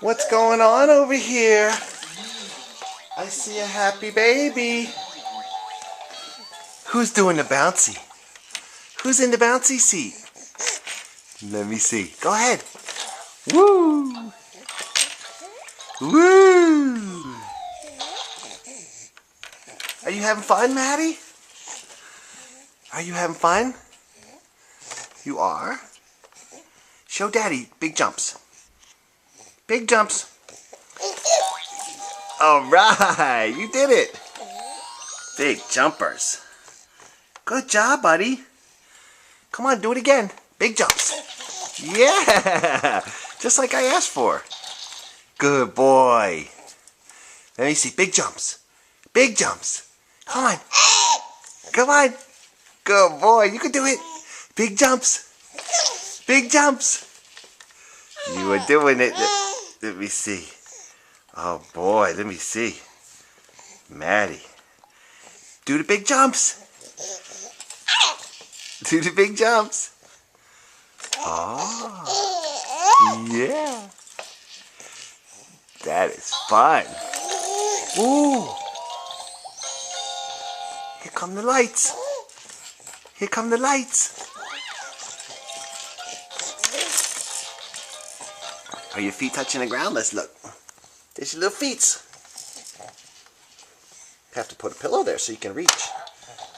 What's going on over here? I see a happy baby. Who's doing the bouncy? Who's in the bouncy seat? Let me see. Go ahead. Woo! Woo! Are you having fun, Maddie? Are you having fun? You are? Show Daddy big jumps. Big jumps. All right, you did it. Big jumpers. Good job, buddy. Come on, do it again. Big jumps. Yeah, just like I asked for. Good boy. Let me see, big jumps. Big jumps. Come on. Come on. Good boy, you can do it. Big jumps. Big jumps. You were doing it. Let me see. Oh boy, let me see. Maddie. Do the big jumps. Do the big jumps. Oh. Yeah. That is fun. Ooh. Here come the lights. Here come the lights. Are your feet touching the ground? Let's look. There's your little feet. Have to put a pillow there so you can reach.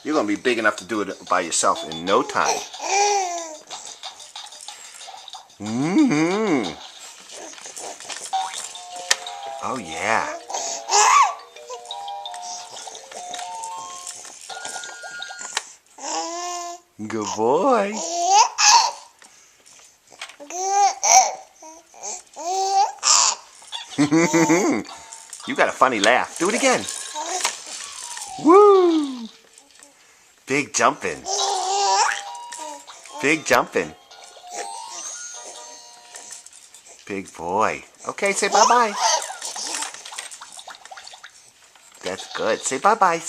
You're going to be big enough to do it by yourself in no time. Mm-hmm. Oh, yeah. Good boy. You got a funny laugh. Do it again. Woo! Big jumping. Big jumping. Big boy. Okay, say bye-bye. That's good. Say bye-bye.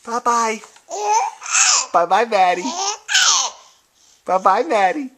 Bye-bye. Bye-bye, Maddie. Bye-bye, Maddie.